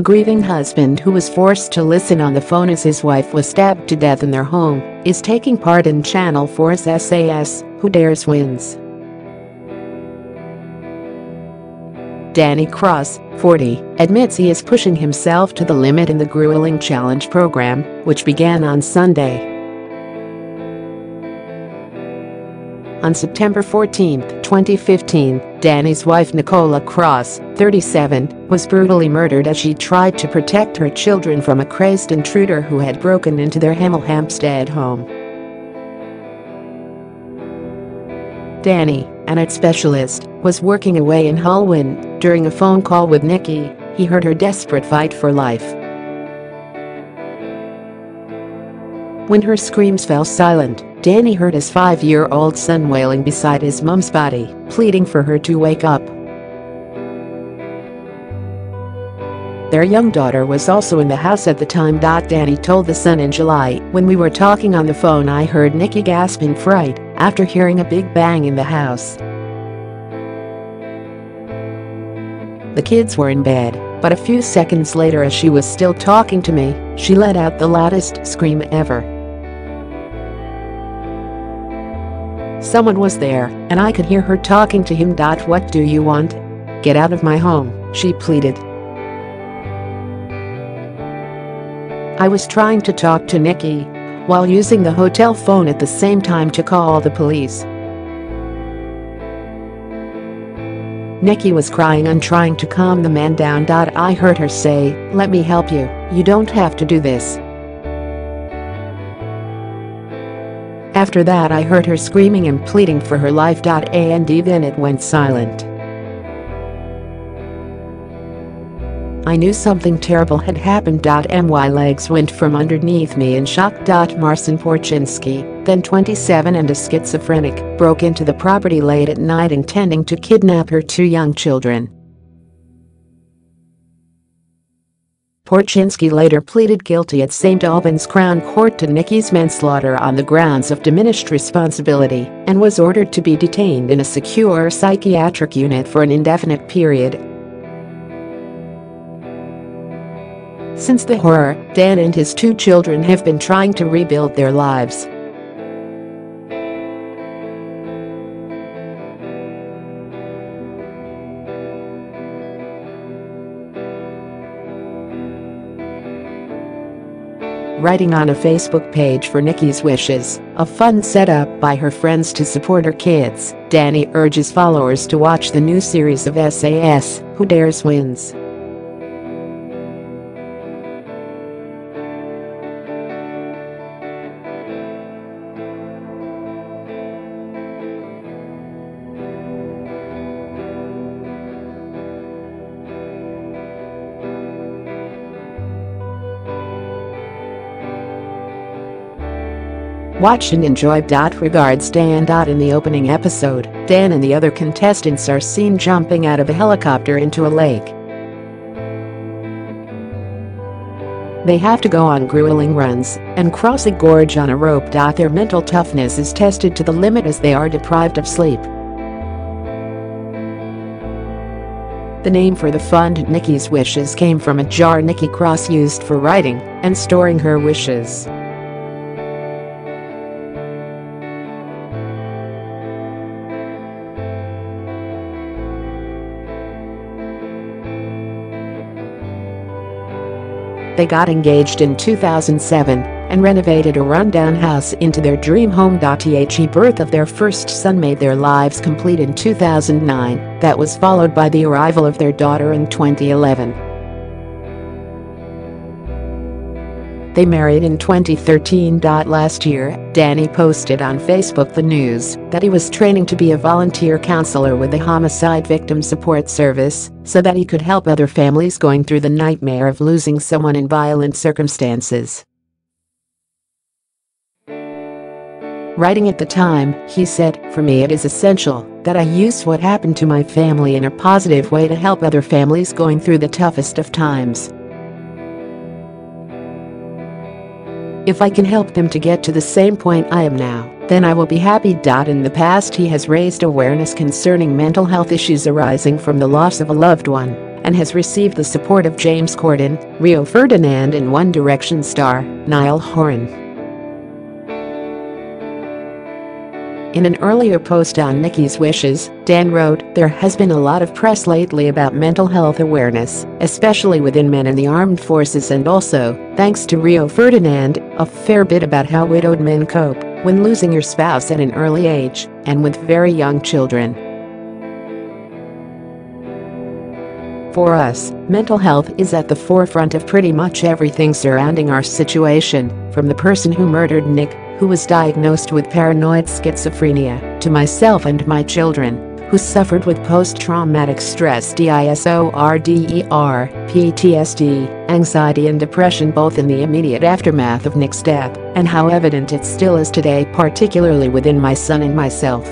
A grieving husband who was forced to listen on the phone as his wife was stabbed to death in their home is taking part in Channel 4's SAS, Who Dares Wins. Danny Cross, 40, admits he is pushing himself to the limit in the grueling challenge program, which began on Sunday. On September 14, 2015, Danny's wife Nicola Cross, 37, was brutally murdered as she tried to protect her children from a crazed intruder who had broken into their Hemel Hempstead home. Danny, an art specialist, was working away in Hull when, during a phone call with Nikki, he heard her desperate fight for life. When her screams fell silent, Danny heard his 5-year-old son wailing beside his mom's body, pleading for her to wake up. Their young daughter was also in the house at the time. Danny told the Sun in July, "When we were talking on the phone, I heard Nikki gasp in fright after hearing a big bang in the house. The kids were in bed, but a few seconds later, as she was still talking to me, she let out the loudest scream ever. Someone was there, and I could hear her talking to him. What do you want? Get out of my home," she pleaded. "I was trying to talk to Nikki while using the hotel phone at the same time to call the police. Nikki was crying and trying to calm the man down. I heard her say, 'Let me help you, you don't have to do this.' After that, I heard her screaming and pleading for her life. And then it went silent. I knew something terrible had happened. My legs went from underneath me in shock. Marcin Porczynski, then 27 and a schizophrenic, broke into the property late at night intending to kidnap her 2 young children. Porczynski later pleaded guilty at St. Albans Crown Court to Nikki's manslaughter on the grounds of diminished responsibility and was ordered to be detained in a secure psychiatric unit for an indefinite period. Since the horror, Dan and his 2 children have been trying to rebuild their lives. Writing on a Facebook page for Nikki's Wishes, a fund set up by her friends to support her kids, Danny urges followers to watch the new series of SAS, Who Dares Wins. Watch and enjoy. Regards, Dan. In the opening episode, Dan and the other contestants are seen jumping out of a helicopter into a lake. They have to go on grueling runs and cross a gorge on a rope. Their mental toughness is tested to the limit as they are deprived of sleep. The name for the fund, Nikki's Wishes, came from a jar Nikki Cross used for writing and storing her wishes. They got engaged in 2007 and renovated a rundown house into their dream home. The birth of their first son made their lives complete in 2009, that was followed by the arrival of their daughter in 2011. They married in 2013. Last year, Danny posted on Facebook the news that he was training to be a volunteer counselor with the Homicide Victim Support Service so that he could help other families going through the nightmare of losing someone in violent circumstances. Writing at the time, he said, "For me it is essential that I use what happened to my family in a positive way to help other families going through the toughest of times. If I can help them to get to the same point I am now, then I will be happy." In the past, he has raised awareness concerning mental health issues arising from the loss of a loved one and has received the support of James Corden, Rio Ferdinand and One Direction star, Niall Horan. In an earlier post on Nicki's wishes, Dan wrote, "There has been a lot of press lately about mental health awareness, especially within men in the armed forces, and also, thanks to Rio Ferdinand, a fair bit about how widowed men cope when losing your spouse at an early age and with very young children. For us, mental health is at the forefront of pretty much everything surrounding our situation, from the person who murdered Nick, who was diagnosed with paranoid schizophrenia, to myself and my children, who suffered with post-traumatic stress disorder, PTSD, anxiety and depression both in the immediate aftermath of Nick's death, and how evident it still is today, particularly within my son and myself.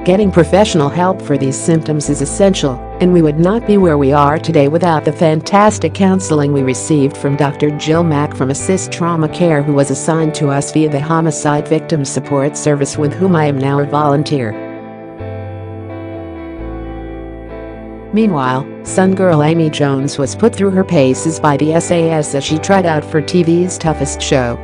Getting professional help for these symptoms is essential, and we would not be where we are today without the fantastic counseling we received from Dr. Jill Mack from SAS Trauma Care, who was assigned to us via the Homicide Victim Support Service, with whom I am now a volunteer." Meanwhile, Sun girl Amy Jones was put through her paces by the SAS as she tried out for TV's Toughest Show.